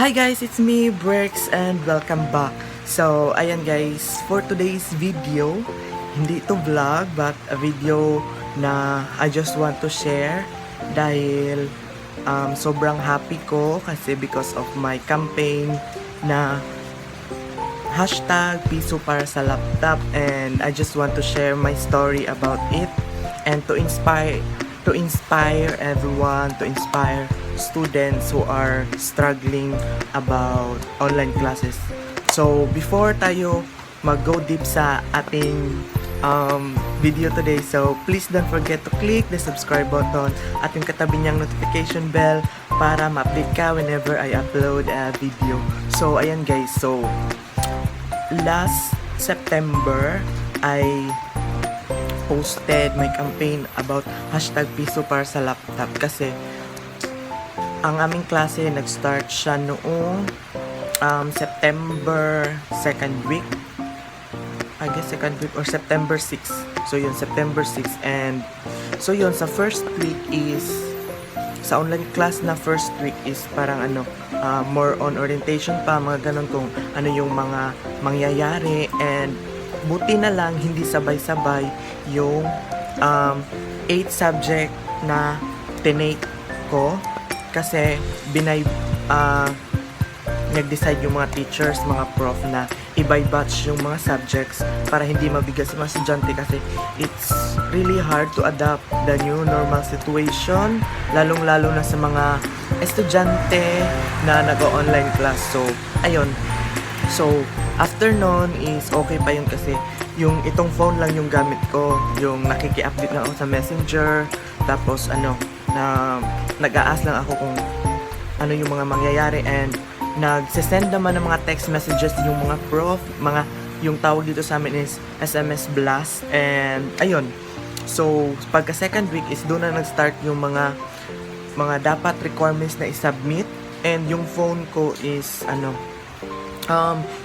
Hi guys, it's me, Brex, and welcome back. So, ayan guys, for today's video, hindi ito vlog, but a video na I just want to share dahil sobrang happy ko kasi because of my campaign na hashtag piso para sa laptop, and I just want to share my story about it and to inspire everyone, to inspire students who are struggling about online classes. So, before tayo mag-go deep sa ating video today, so please don't forget to click the subscribe button at yung katabi niyang notification bell para ma-update ka whenever I upload a video. So, ayan guys, so last September, I posted my campaign about hashtag piso para sa laptop kasi ang aming klase nag-start siya noong September 2nd week, I guess 2nd week or September 6. So yun, September 6. And so yun, sa first week is sa online class na first week is parang more on orientation pa, mga ganun kung ano yung mga mangyayari, and buti na lang hindi sabay-sabay yung 8 subject na tinake ko kasi nag-decide yung mga teachers, mga prof na i-batch yung mga subjects para hindi mabigat sa mga estudyante kasi it's really hard to adapt the new normal situation, lalong-lalo na sa mga estudyante na nag-online class. So, ayun. So, after nun is okay pa yun kasi yung itong phone lang yung gamit ko, yung nakiki-update lang ako sa Messenger, tapos nag-a-ask lang ako kung ano yung mga mangyayari, and nagsesend naman ng mga text messages yung mga prof, yung tawag dito sa amin is SMS blast, and ayun. So, pagka second week is doon na nag-start yung mga dapat requirements na i-submit, and yung phone ko is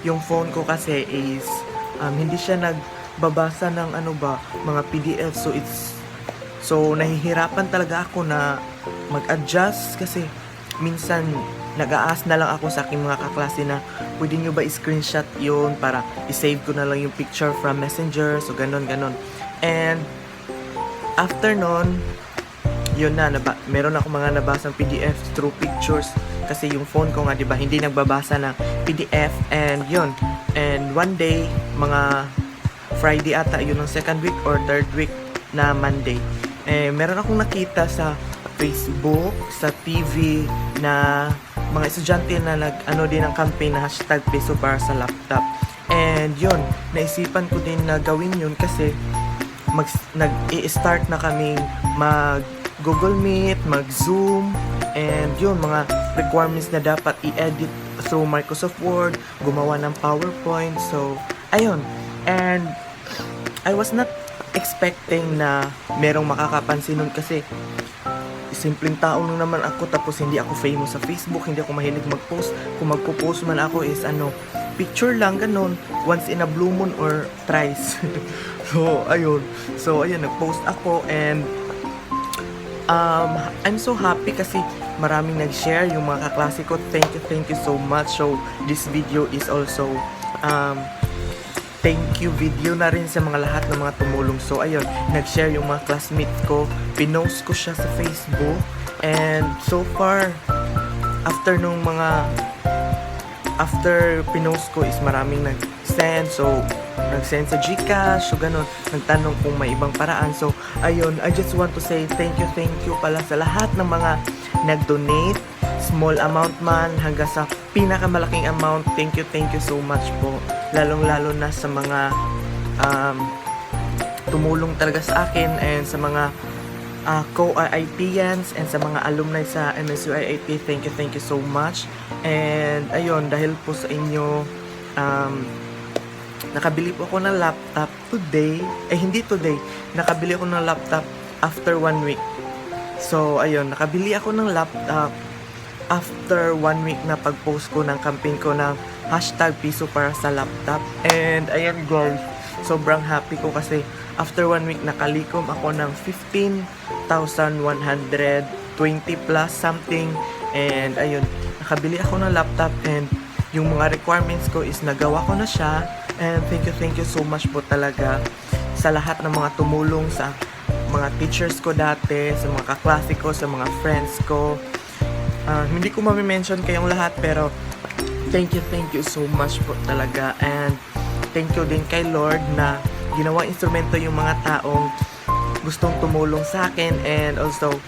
yung phone ko kasi is hindi siya nagbabasa ng mga PDF, so nahihirapan talaga ako na mag-adjust kasi minsan nag-a-ask na lang ako sa aking mga kaklase na pwede nyo ba i-screenshot yun para i-save ko na lang yung picture from Messenger, so ganon. And after nun, yun na, meron ako mga nabasang PDF through pictures kasi yung phone ko nga, diba, hindi nagbabasa ng PDF, and yun. And one day, mga Friday ata, yun ng second week or third week na Monday, meron akong nakita sa Facebook, sa TV na mga estudyante na din ng campaign na hashtag piso para sa laptop. And yun, naisipan ko din na gawin yun kasi nag-i-start na kaming mag-Google Meet, mag-Zoom, and yun, mga requirements na dapat i-edit through Microsoft Word, gumawa ng PowerPoint. So, ayun. And I was not expecting na merong makakapansin nun kasi simpleng tao lang naman ako, tapos hindi ako famous sa Facebook, hindi ako mahilig mag-post. Kung magpo-post man ako is picture lang, ganun, once in a blue moon or thrice. So, ayun. So, ayun, nag-post ako, and I'm so happy kasi maraming nag-share, yung mga kaklase ko. Thank you so much. So, this video is also thank you video na rin sa mga lahat ng mga tumulong. So, ayun, nag-share yung mga classmates ko, pinost ko siya sa Facebook, and so far, after pinost ko is maraming nag-send. So, nag-send sa GCash, so ganun, nagtanong kung may ibang paraan. So, ayun, I just want to say thank you pala sa lahat ng mga nag-donate, small amount man hanggang sa pinakamalaking amount. Thank you so much po, lalong-lalo na sa mga tumulong talaga sa akin, and sa mga co-IITians and sa mga alumni sa MSU IIT. Thank you so much. And ayun, dahil po sa inyo, nakabili po ako ng laptop today. Hindi today, nakabili ako ng laptop after 1 week. So ayun, nakabili ako ng laptop after 1 week na pag-post ko ng campaign ko ng hashtag piso para sa laptop. And ayan guys, sobrang happy ko kasi after 1 week nakalikom ako ng 15,120 plus something. And ayun, nakabili ako ng laptop and yung mga requirements ko is nagawa ko na siya. And thank you so much po talaga sa lahat ng mga tumulong, sa mga teachers ko dati, sa mga kaklase ko, sa mga friends ko. Hindi ko mami-mention kayong lahat, pero thank you so much po talaga. And thank you din kay Lord na ginawa instrumento yung mga taong gustong tumulong sa akin, and also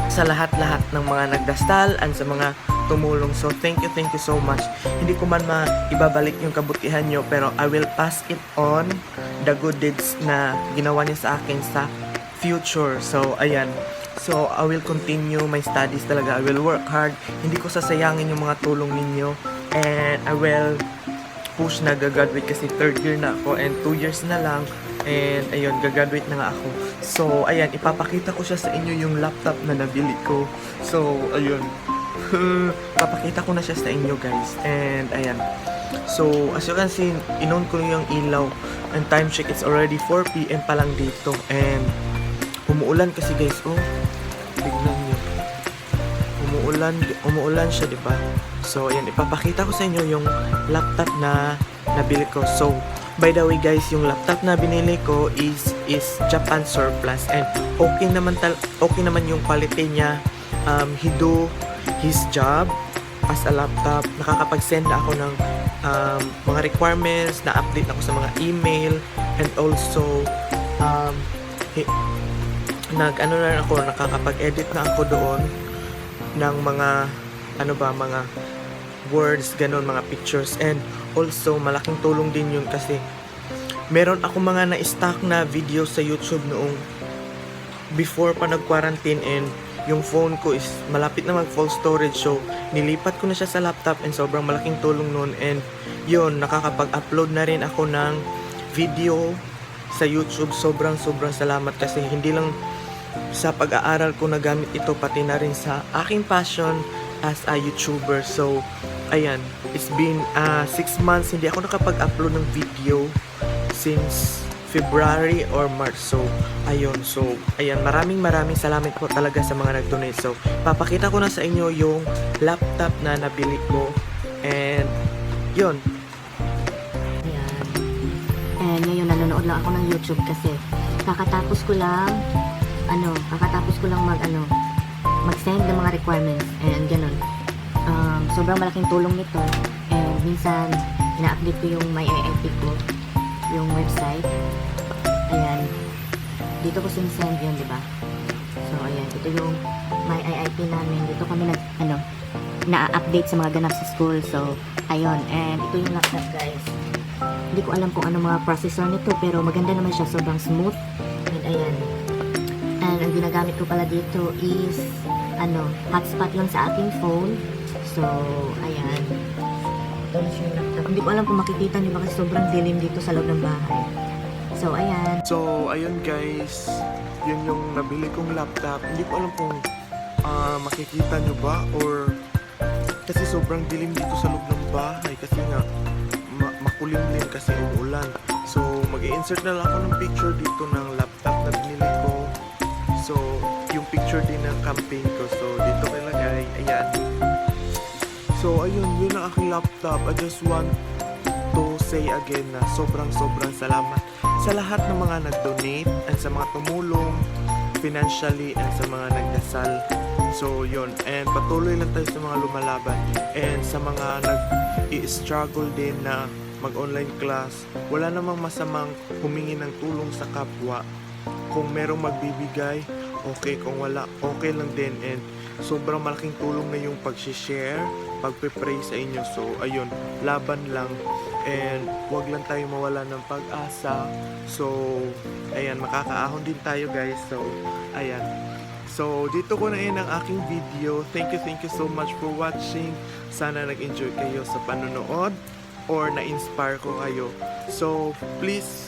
sa lahat-lahat ng mga nagdasal and sa mga tumulong. So thank you so much. Hindi ko man maibabalik yung kabutihan nyo, pero I will pass it on, the good deeds na ginawa niya sa akin sa future. So ayan, so I will continue my studies talaga. I will work hard. Hindi ko sasayangin yung mga tulong ninyo, and I will push na gagraduate kasi 3rd year na ako and 2 years na lang. And ayun, gagraduate na nga ako. So ayan, ipapakita ko siya sa inyo yung laptop na nabili ko. So ayun, papakita ko na siya sa inyo guys. And ayan, so as you can see, inon ko yung ilaw and time check, it's already 4 PM pa lang dito. And umuulan kasi guys, oh tignan nyo, umuulan siya, diba? So ayan, ipapakita ko sa inyo yung laptop na nabili ko. So by the way guys, yung laptop na binili ko is Japan surplus, and okay naman yung quality niya. He do his job as a laptop. Nakakapag-send na ako ng mga requirements, na-update ako sa mga email, and also nakakapag-edit na ako doon ng mga mga words, ganon, mga pictures. And also malaking tulong din yun kasi meron ako mga na-stock na video sa YouTube noong before pa nag-quarantine, and yung phone ko is malapit na mag-full storage, so nilipat ko na siya sa laptop, and sobrang malaking tulong nun. And yun, nakakapag-upload na rin ako ng video sa YouTube. Sobrang salamat kasi hindi lang sa pag-aaral ko nagamit ito, pati na rin sa aking passion as a YouTuber. So ayan, it's been 6 months hindi ako nakapag-upload ng video since February or March. So ayun, maraming salamat po talaga sa mga nag-donate. So papakita ko na sa inyo yung laptop na nabili ko, and yun. Ayan. And ngayon nanonood lang ako ng YouTube kasi kakatapos ko lang mag-send ng mga requirements and ganun. Sobrang malaking tulong nito, and minsan ina-update ko yung my IIP ko, yung website. Ayan, dito ko sinisend yun, diba? So ayan, ito yung my IIP namin. Dito kami na-update sa mga ganap sa school. So ayun, and ito yung laptop guys. Hindi ko alam kung ano mga processor nito, pero maganda naman siya, sobrang smooth. And ayan, and ang ginagamit ko pala dito is hotspot lang sa aking phone. So ayan, ito na siya yung laptop. Hindi ko alam kung makikita niyo ba kasi sobrang dilim dito sa loob ng bahay. So ayan. So ayun guys, yun yung nabili kong laptop. Hindi ko alam kung makikita nyo ba, or kasi sobrang dilim dito sa loob ng bahay kasi nga makulimlim kasi umuulan. So mag-i-insert na lang ako ng picture dito ng laptop na binili ko. So yung picture din ng campaign ko, so dito ko ilagay. Ayan. So ayun, yun ang aking laptop. I just want to say again na sobrang salamat sa lahat ng mga nag-donate and sa mga tumulong financially and sa mga nagdasal. So yun, and patuloy lang tayo sa mga lumalaban, and sa mga nag-i-struggle din na mag-online class. Wala namang masamang humingi ng tulong sa kapwa. Kung merong magbibigay, okay. Kung wala, okay lang din. And sobrang malaking tulong na yung pag-share, pagpe-pray sa inyo. So ayun, laban lang, and wag lang tayo mawala ng pag-asa. So ayan, makakaahon din tayo guys. So ayan, so dito ko na ang aking video. Thank you so much for watching. Sana nag-enjoy kayo sa panonood or na-inspire ko kayo. So please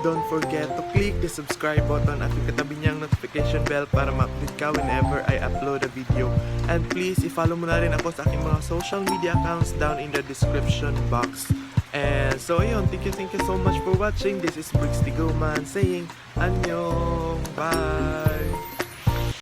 don't forget to click the subscribe button at yung katabi niyang notification bell para ma-update ka whenever I upload a video. And please, i-follow mo na rin ako sa aking mga social media accounts down in the description box. And so ayun, thank you so much for watching. This is Briggs Tigoman saying annyeong, bye!